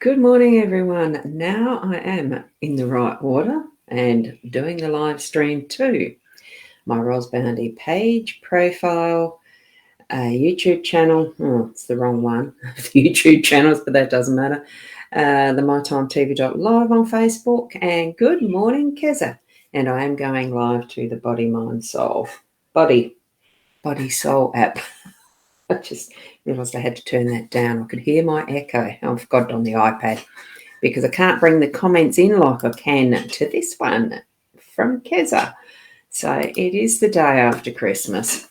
Good morning, everyone. Now I am in the right order and doing the live stream too. My Ros Bounty page, profile, YouTube channel. Oh, it's the wrong one. The YouTube channels, but that doesn't matter. The MyTimeTV.live on Facebook. And good morning, Keza. And I am going live to the Body, Mind, Soul. Body Soul app. I just realised I had to turn that down. I could hear my echo. I've got it on the iPad, because I can't bring the comments in like I can to this one from Keza. So it is the day after Christmas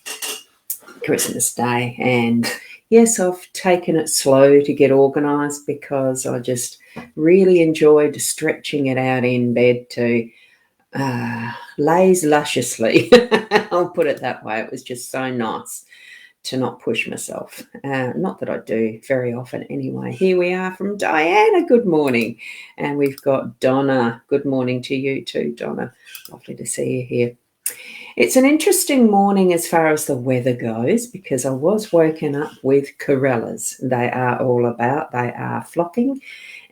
Day. And yes, I've taken it slow to get organised because I just really enjoyed stretching it out in bed to laze lusciously. I'll put it that way. It was just so nice to not push myself. Not that I do very often anyway. Here we are from Diana. Good morning. And we've got Donna. Good morning to you too, Donna. Lovely to see you here. It's an interesting morning as far as the weather goes, because I was woken up with corellas. They are flocking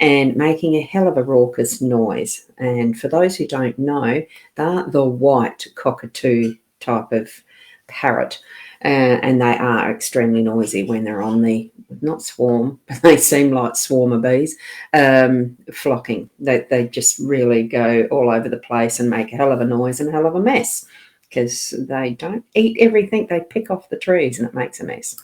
and making a hell of a raucous noise. And for those who don't know, they're the white cockatoo type of parrot. And they are extremely noisy when they're on the, not swarm, but they seem like swarm of bees, flocking. They just really go all over the place and make a hell of a noise and a hell of a mess, because they don't eat everything they pick off the trees, and it makes a mess.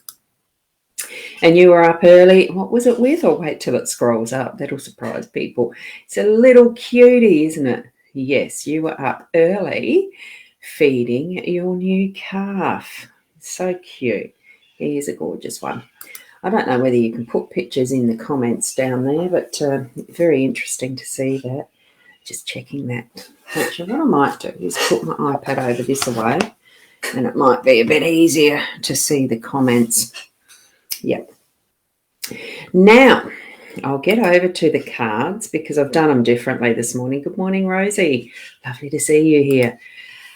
And you were up early. What was it with? Or wait till it scrolls up. That'll surprise people. It's a little cutie, isn't it? Yes, you were up early feeding your new calf. So cute. He is a gorgeous one. I don't know whether you can put pictures in the comments down there, but very interesting to see that. Just checking that picture. What I might do is put my iPad over this way, and it might be a bit easier to see the comments. Yep. Now, I'll get over to the cards because I've done them differently this morning. Good morning, Rosie. Lovely to see you here.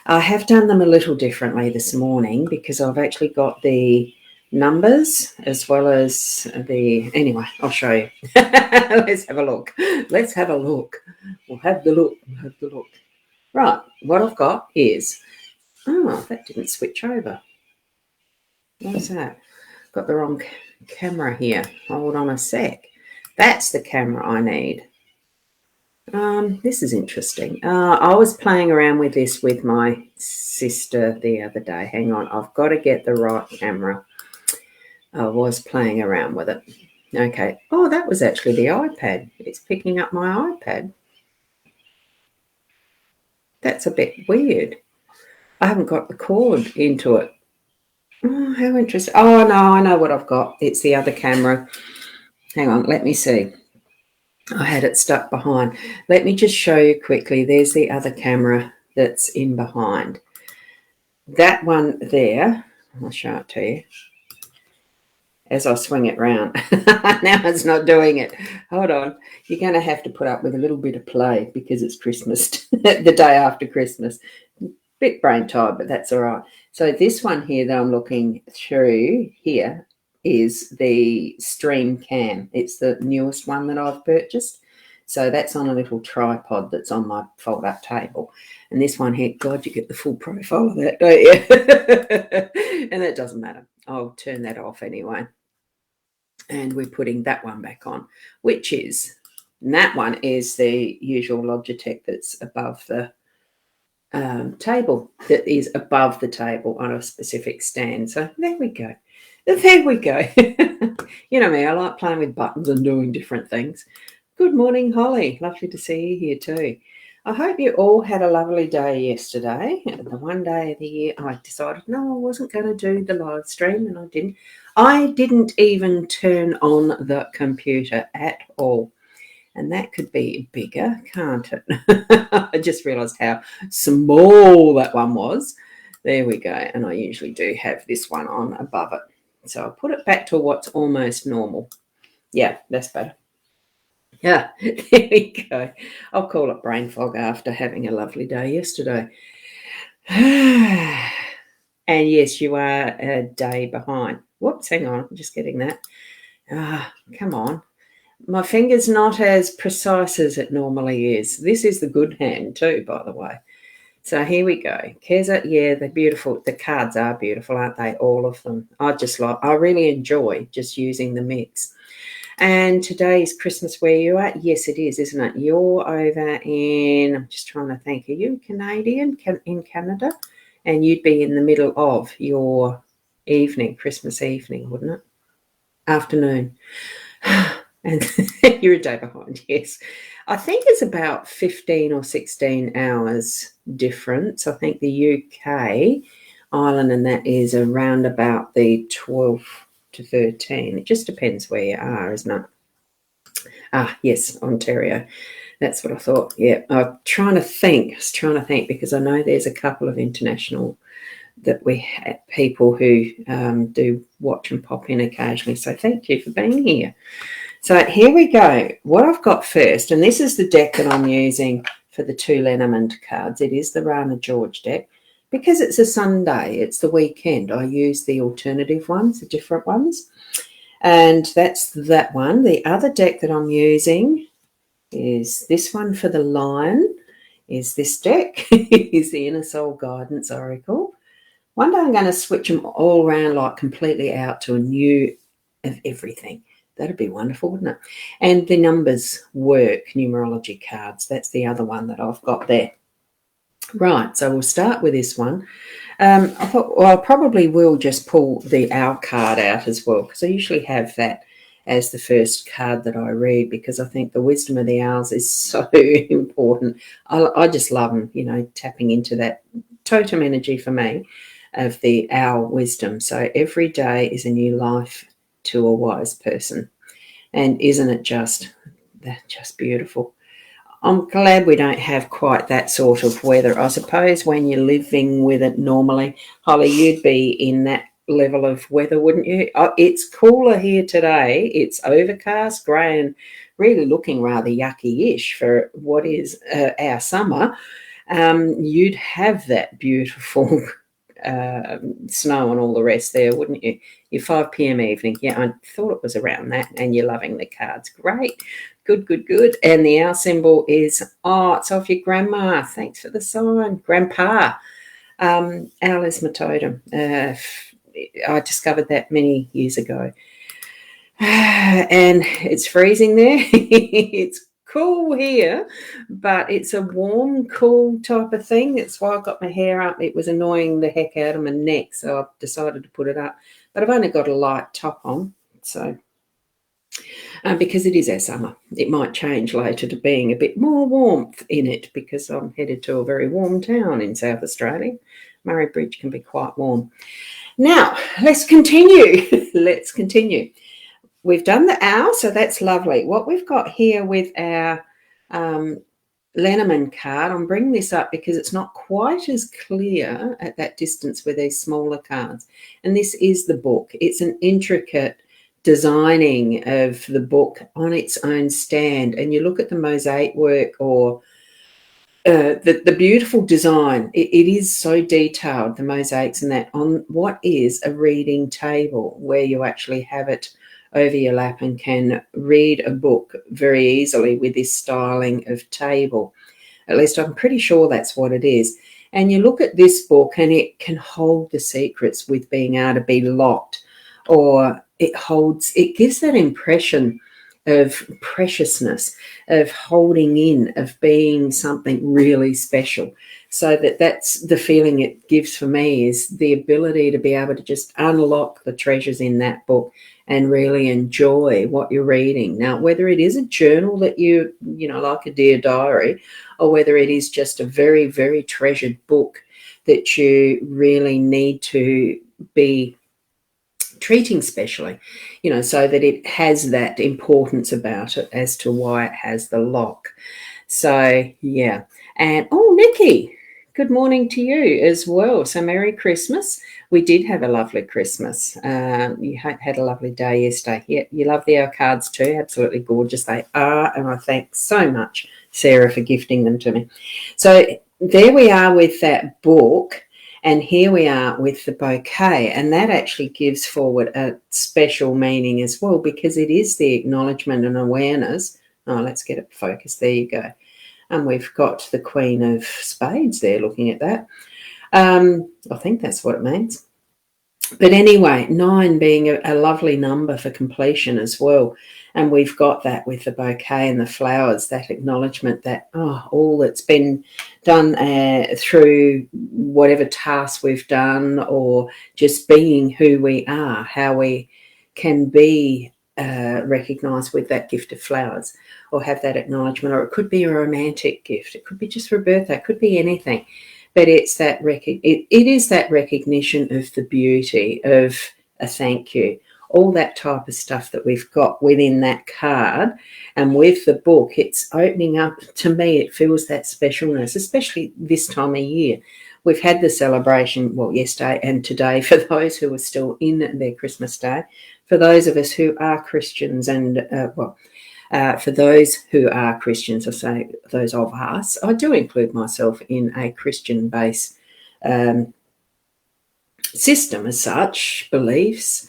I have done them a little differently this morning because I've actually got the numbers as well as the... Anyway, I'll show you. Let's have a look. Let's have a look. We'll have the look. We'll have the look. Right, what I've got is... Oh, that didn't switch over. What's that? Got the wrong camera here. Hold on a sec. That's the camera I need. This is interesting. I was playing around with this with my sister the other day. Hang on, I've got to get the right camera. I was playing around with it. Okay. Oh, that was actually the iPad. It's picking up my iPad. That's a bit weird. I haven't got the cord into it. Oh, how interesting. Oh, no, I know what I've got. It's the other camera. Hang on, let me see. I had it stuck behind. Let me just show you quickly. There's the other camera that's in behind. That one there, I'll show it to you as I swing it round. Now it's not doing it. Hold on. You're going to have to put up with a little bit of play because it's Christmas, the day after Christmas. Bit brain tired, but that's all right. So this one here that I'm looking through here is the Stream Cam. It's the newest one that I've purchased. So that's on a little tripod that's on my fold-up table. And this one here, God, you get the full profile of that, don't you? And that doesn't matter. I'll turn that off anyway. And we're putting that one back on, which is, and that one is the usual Logitech that's above the table, that is above the table on a specific stand. So there we go. There we go. You know me, I like playing with buttons and doing different things. Good morning, Holly. Lovely to see you here too. I hope you all had a lovely day yesterday. The one day of the year I decided, no, I wasn't going to do the live stream, and I didn't. I didn't even turn on the computer at all. And that could be bigger, can't it? I just realised how small that one was. There we go. And I usually do have this one on above it. So I'll put it back to what's almost normal. Yeah, that's better. Yeah, there we go. I'll call it brain fog after having a lovely day yesterday. And yes, you are a day behind. Whoops, hang on. I'm just getting that. Come on. My finger's not as precise as it normally is. This is the good hand too, by the way. So here we go. Keza, yeah, they're beautiful. The cards are beautiful, aren't they? All of them. I really enjoy just using the mix. And today is Christmas where you are. Yes, it is, isn't it? You're over in, I'm just trying to think, are you Canadian in Canada? And you'd be in the middle of your evening, Christmas evening, wouldn't it? Afternoon. And you're a day behind, yes. I think it's about 15 or 16 hours difference. I think the UK, Ireland, and that is around about the 12 to 13. It just depends where you are, isn't it? Ah, yes, Ontario. That's what I thought. Yeah, I'm trying to think. I was trying to think because I know there's a couple of international that we have people who do watch and pop in occasionally. So thank you for being here. So here we go. What I've got first, and this is the deck that I'm using for the 2 Lenormand cards. It is the Rana George deck. Because it's a Sunday, it's the weekend, I use the alternative ones, the different ones. And that's that one. The other deck that I'm using is this one for the Lion, is this deck, is the Inner Soul Guidance Oracle. One day I'm going to switch them all around, like completely out to a new of everything. That'd be wonderful, wouldn't it? And the numbers work, numerology cards. That's the other one that I've got there. Right, so we'll start with this one. I thought, well, I probably will just pull the Owl card out as well, because I usually have that as the first card that I read, because I think the wisdom of the owls is so important. I just love them, you know, tapping into that totem energy for me of the owl wisdom. So every day is a new life to a wise person. And isn't it just beautiful? I'm glad we don't have quite that sort of weather. I suppose when you're living with it normally, Holly, you'd be in that level of weather, wouldn't you? It's cooler here today. It's overcast, grey, and really looking rather yucky-ish for what is our summer. You'd have that beautiful snow and all the rest there, wouldn't you? Your 5 p.m. evening. Yeah, I thought it was around that, and you're loving the cards. Great. Good, good, good. And the owl symbol is, it's off your grandma. Thanks for the sign. Grandpa. Owl is my totem. I discovered that many years ago. And it's freezing there. It's cool here, but it's a warm, cool type of thing. That's why I got my hair up. It was annoying the heck out of my neck, so I decided to put it up. But I've only got a light top on, so because it is our summer. It might change later to being a bit more warmth in it, because I'm headed to a very warm town in South Australia. Murray Bridge can be quite warm. Now, let's continue. Let's continue. We've done the owl, so that's lovely. What we've got here with our Lenormand card, I'm bringing this up because it's not quite as clear at that distance with these smaller cards. And this is the book. It's an intricate designing of the book on its own stand. And you look at the mosaic work or the beautiful design. It is so detailed, the mosaics and that, on what is a reading table where you actually have it over your lap and can read a book very easily with this styling of table. At least I'm pretty sure that's what it is. And you look at this book and it can hold the secrets with being able to be locked, or it gives that impression of preciousness, of holding in, of being something really special. So that's the feeling it gives for me, is the ability to be able to just unlock the treasures in that book and really enjoy what you're reading. Now, whether it is a journal that you know, like a Dear Diary, or whether it is just a very, very treasured book that you really need to be treating specially, you know, so that it has that importance about it as to why it has the lock. So, yeah. And, Nikki, good morning to you as well. So, Merry Christmas. We did have a lovely Christmas. You had a lovely day yesterday. Yeah, you love the our cards too. Absolutely gorgeous they are. And I thank so much Sarah for gifting them to me. So there we are with that book. And here we are with the bouquet, and that actually gives forward a special meaning as well, because it is the acknowledgement and awareness. Oh, let's get it focused. There you go. And we've got the Queen of Spades there looking at that. I think that's what it means. But anyway, 9 being a lovely number for completion as well. And we've got that with the bouquet and the flowers, that acknowledgement that, all that's been done through whatever task we've done, or just being who we are, how we can be recognised with that gift of flowers, or have that acknowledgement. Or it could be a romantic gift. It could be just for a birthday. It could be anything. But it's that it is that recognition of the beauty of a thank you, all that type of stuff that we've got within that card. And with the book, it's opening up, to me, it feels that specialness, especially this time of year. We've had the celebration, yesterday and today, for those who are still in their Christmas day. For those of us who are Christians and, for those who are Christians, I say those of us, I do include myself in a Christian-based system as such, beliefs.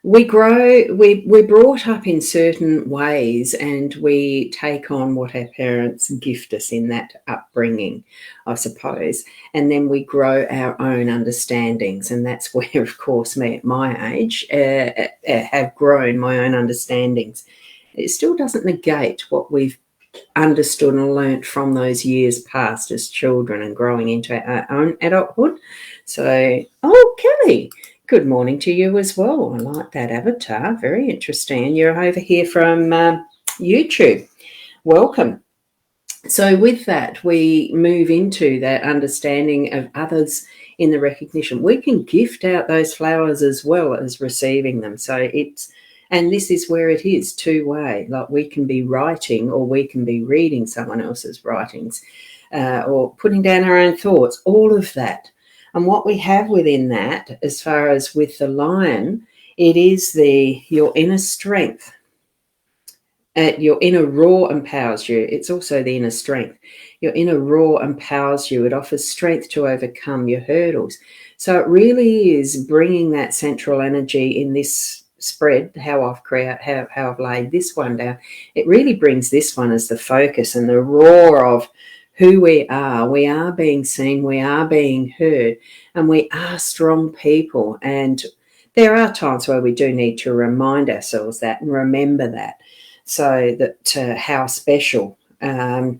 We grow, we're brought up in certain ways, and we take on what our parents gift us in that upbringing, I suppose. And then we grow our own understandings. And that's where, of course, me at my age have grown my own understandings. It still doesn't negate what we've understood and learnt from those years past as children and growing into our own adulthood. So, Kelly, good morning to you as well. I like that avatar. Very interesting. And you're over here from YouTube. Welcome. So with that, we move into that understanding of others in the recognition. We can gift out those flowers as well as receiving them. So and this is where it is two-way. Like, we can be writing, or we can be reading someone else's writings, or putting down our own thoughts, all of that. And what we have within that, as far as with the lion, it is your inner strength. Your inner roar empowers you. It's also the inner strength. Your inner roar empowers you. It offers strength to overcome your hurdles. So it really is bringing that central energy in this spread, how I've laid this one down. It really brings this one as the focus and the roar of who we are. We are being seen, we are being heard, and we are strong people. And there are times where we do need to remind ourselves that and remember that, so that how special the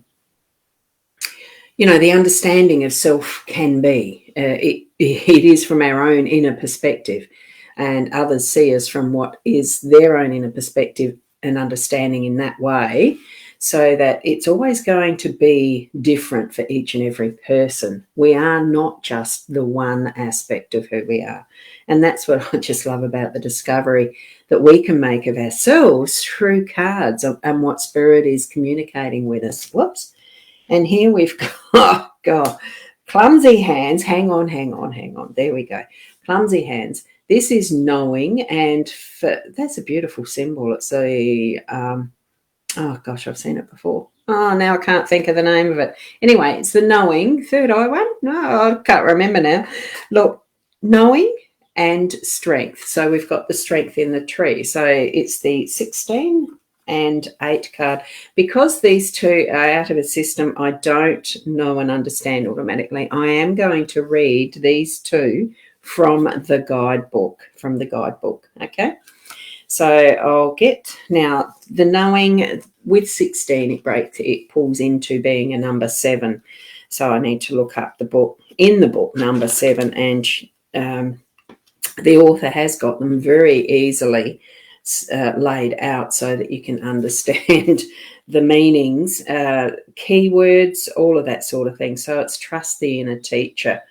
understanding of self can be. It is from our own inner perspective, and others see us from what is their own inner perspective and understanding in that way, so that it's always going to be different for each and every person. We are not just the one aspect of who we are. And that's what I just love about the discovery that we can make of ourselves through cards and what Spirit is communicating with us. Whoops. And here we've got, clumsy hands. Hang on. There we go. Clumsy hands. This is knowing, and that's a beautiful symbol. It's I've seen it before. Now I can't think of the name of it. Anyway, it's the knowing, third eye one. No, I can't remember now. Look, knowing and strength. So we've got the strength in the tree. So it's the 16 and 8 card. Because these two are out of a system I don't know and understand automatically, I am going to read these two from the guidebook. Okay? So I'll get now the knowing with 16, it pulls into being a number 7. So I need to look up the book, number 7, and the author has got them very easily laid out so that you can understand the meanings, keywords, all of that sort of thing. So it's trust the inner teacher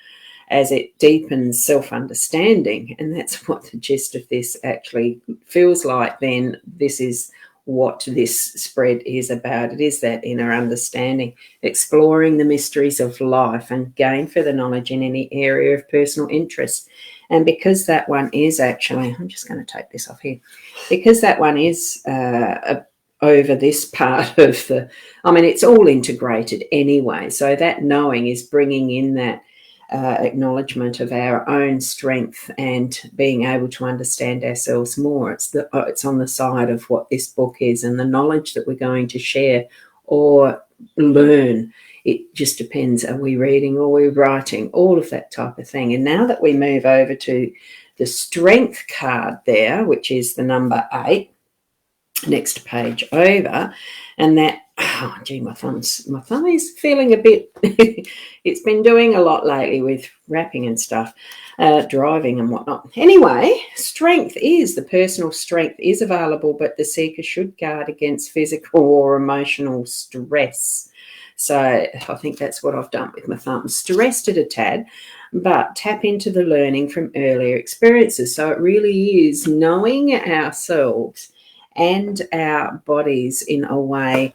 as it deepens self-understanding. And that's what the gist of this actually feels like. Then this is what this spread is about. It is that inner understanding, exploring the mysteries of life and gain further knowledge in any area of personal interest. And because that one is actually, I'm just going to take this off here, because that one is over this part of it's all integrated anyway. So that knowing is bringing in that acknowledgement of our own strength and being able to understand ourselves more. It's on the side of what this book is and the knowledge that we're going to share or learn. It just depends. Are we reading or are we writing? All of that type of thing. And now that we move over to the strength card there, which is the number 8, next page over, and that, oh gee, my thumb is feeling a bit it's been doing a lot lately with wrapping and stuff, driving and whatnot. Anyway, the personal strength is available, but the seeker should guard against physical or emotional stress. So I think that's what I've done with my thumb. Stressed it a tad, but tap into the learning from earlier experiences. So it really is knowing ourselves and our bodies in a way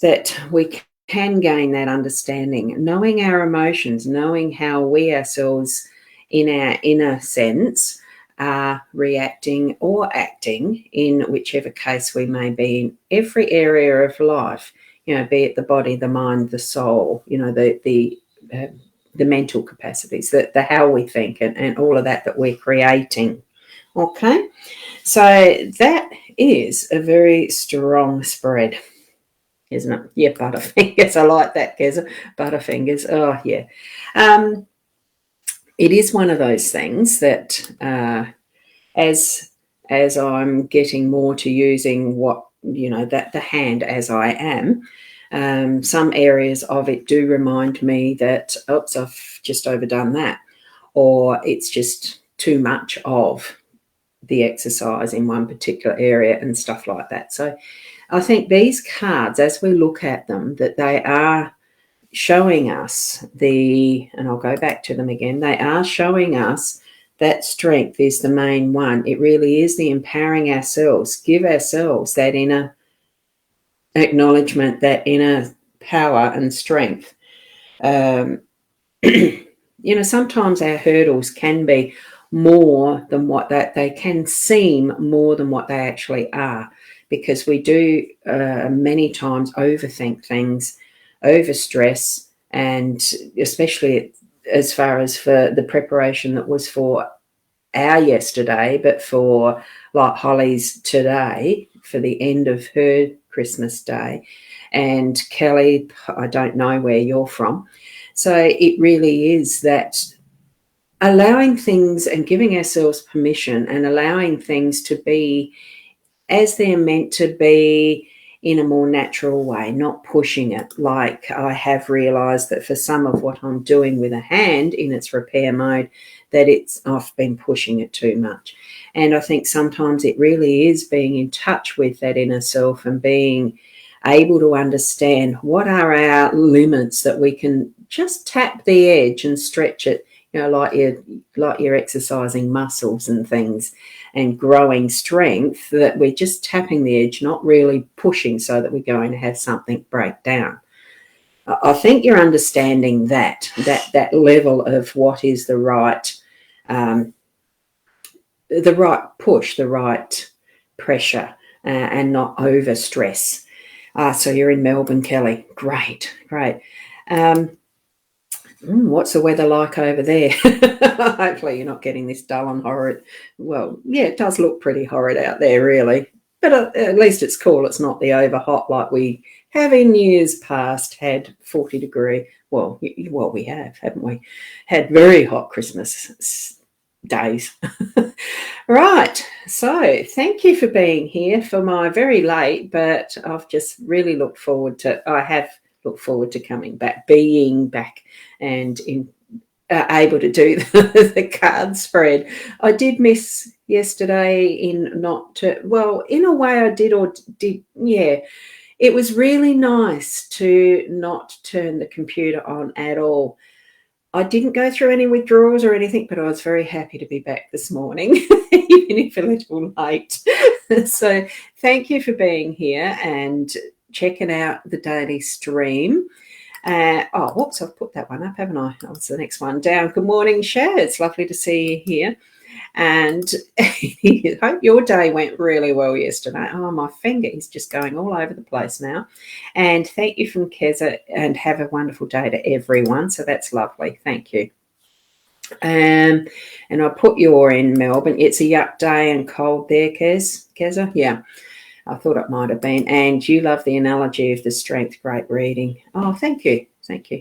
that we can gain that understanding, knowing our emotions, knowing how we ourselves in our inner sense are reacting or acting in whichever case we may be in every area of life, be it the body, the mind, the soul, the mental capacities, the how we think and all of that we're creating. Okay, so that is a very strong spread, isn't it? Yeah, Butterfingers. I like that, Keza. Butterfingers. Oh, yeah. It is one of those things that as I'm getting more to using that the hand as I am, some areas of it do remind me that, oops, I've just overdone that, or it's just too much of the exercise in one particular area and stuff like that. So I think these cards, as we look at them, that they are showing us and I'll go back to them again, they are showing us that strength is the main one. It really is the empowering ourselves, give ourselves that inner acknowledgement, that inner power and strength. Sometimes our hurdles can be more than what they can seem more than what they actually are, because we do many times overthink things, overstress, and especially as far as for the preparation that was for our yesterday, but for like Holly's today, for the end of her Christmas day, and Kelly, I don't know where you're from. So it really is that allowing things and giving ourselves permission and allowing things to be as they're meant to be in a more natural way, not pushing it. Like I have realised that for some of what I'm doing with a hand in its repair mode, that I've been pushing it too much. And I think sometimes it really is being in touch with that inner self and being able to understand what are our limits, that we can just tap the edge and stretch it, like you're exercising muscles and things and growing strength, that we're just tapping the edge, not really pushing so that we're going to have something break down. I think you're understanding that level of what is the right push, the right pressure, and not over stress. So you're in Melbourne, Kelly. Great. What's the weather like over there? Hopefully you're not getting this dull and horrid. Well, yeah, it does look pretty horrid out there, really. But at least it's cool. It's not the over hot like we have in years past had 40 degree. Well, we have, haven't we? Had very hot Christmas days. Right. So thank you for being here for my very late, but I've just really looked forward to coming back, being back and able to do the card spread. I did miss yesterday in a way I did, yeah. It was really nice to not turn the computer on at all. I didn't go through any withdrawals or anything, but I was very happy to be back this morning, even if a little late. So thank you for being here and checking out the daily stream. Whoops, I've put that one up, haven't I? That's the next one down. Good morning, Cher. It's lovely to see you here. And I hope your day went really well yesterday. Oh, my finger is just going all over the place now. And thank you from Keza, and have a wonderful day to everyone. So that's lovely. Thank you. And I put you're in Melbourne. It's a yuck day and cold there, Keza. Yeah, I thought it might have been. And you love the analogy of the strength. Great reading. Oh, thank you. Thank you.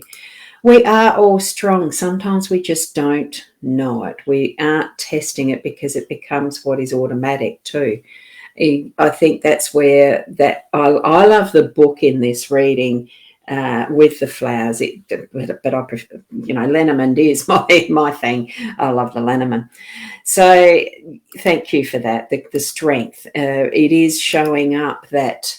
We are all strong. Sometimes we just don't know it. We aren't testing it because it becomes what is automatic too. I think that's where I love the book in this reading with the flowers. But I prefer, Lenormand is my thing. I love the Lenormand. So thank you for that. The strength. It is showing up that.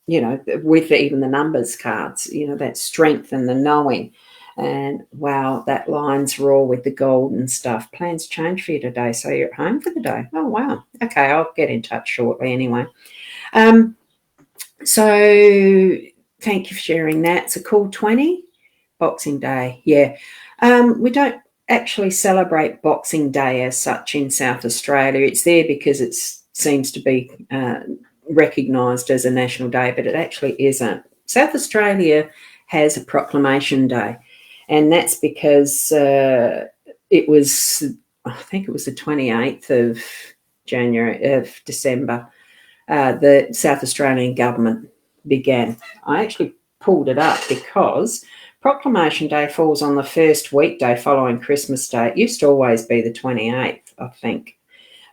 With even the numbers cards, that strength and the knowing. And wow, that line's raw with the golden stuff. Plans change for you today, so you're at home for the day. Oh, wow. Okay, I'll get in touch shortly anyway. So thank you for sharing that. It's a cool 20, Boxing Day. Yeah. We don't actually celebrate Boxing Day as such in South Australia. It's there because it seems to be recognised as a national day, but it actually isn't. South Australia has a proclamation day, and that's because it was, I think it was the 28th of December, the South Australian government began. I actually pulled it up because Proclamation Day falls on the first weekday following Christmas Day. It used to always be the 28th, I think.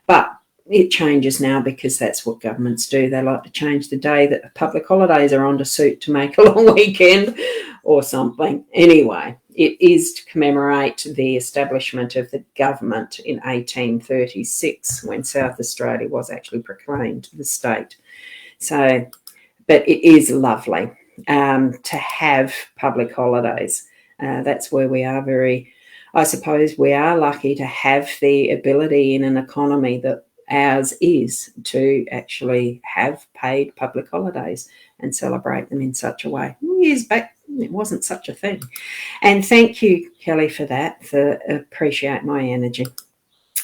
But it changes now because that's what governments do. They like to change the day that public holidays are on to suit to make a long weekend or something. Anyway, it is to commemorate the establishment of the government in 1836 when South Australia was actually proclaimed the state. So, but it is lovely to have public holidays. That's where we are I suppose we are lucky to have the ability in an economy that ours is to actually have paid public holidays and celebrate them in such a way. Years back, it wasn't such a thing. And thank you, Kelly, for that, appreciate my energy.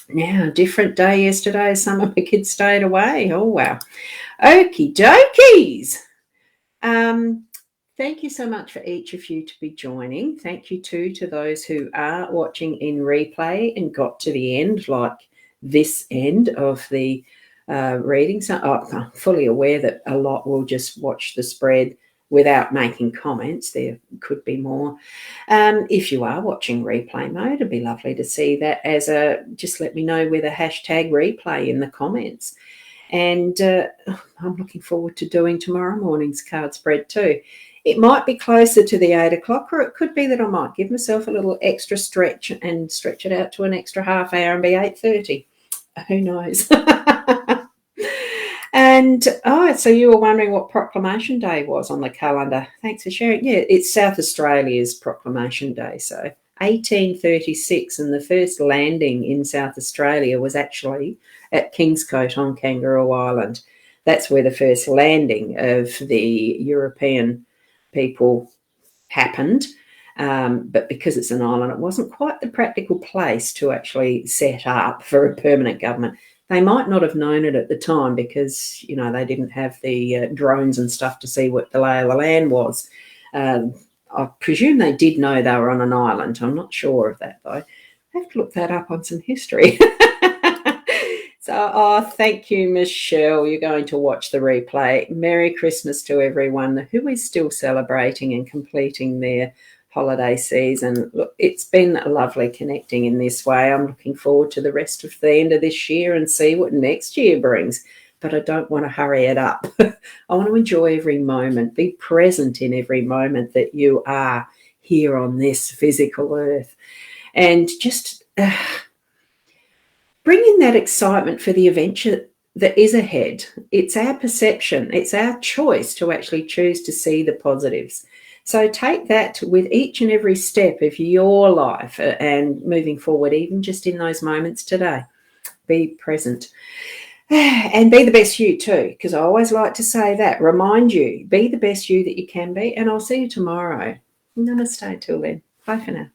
Now, different day yesterday. Some of my kids stayed away. Oh, wow. Okie dokies. Thank you so much for each of you to be joining. Thank you too to those who are watching in replay and got to the end, like this end of the reading. So I'm fully aware that a lot will just watch the spread without making comments. There could be more. If you are watching replay mode, it'd be lovely to see that just let me know with a hashtag replay in the comments. And I'm looking forward to doing tomorrow morning's card spread too. It might be closer to the 8 o'clock, or it could be that I might give myself a little extra stretch and stretch it out to an extra half hour and be 8:30. Who knows? And, so you were wondering what Proclamation Day was on the calendar. Thanks for sharing. Yeah, it's South Australia's Proclamation Day. So 1836, and the first landing in South Australia was actually at Kingscote on Kangaroo Island. That's where the first landing of the European people happened. But because it's an island, it wasn't quite the practical place to actually set up for a permanent government. They might not have known it at the time because, they didn't have the drones and stuff to see what the lay of the land was. I presume they did know they were on an island. I'm not sure of that, though. I have to look that up on some history. So, thank you, Michelle. You're going to watch the replay. Merry Christmas to everyone who is still celebrating and completing their holiday season. Look, it's been lovely connecting in this way. I'm looking forward to the rest of the end of this year and see what next year brings. But I don't want to hurry it up. I want to enjoy every moment, be present in every moment that you are here on this physical earth. And just bring in that excitement for the adventure that is ahead. It's our perception. It's our choice to actually choose to see the positives. So take that with each and every step of your life and moving forward, even just in those moments today. Be present. And be the best you too, because I always like to say that. Remind you, be the best you that you can be, and I'll see you tomorrow. Namaste till then. Bye for now.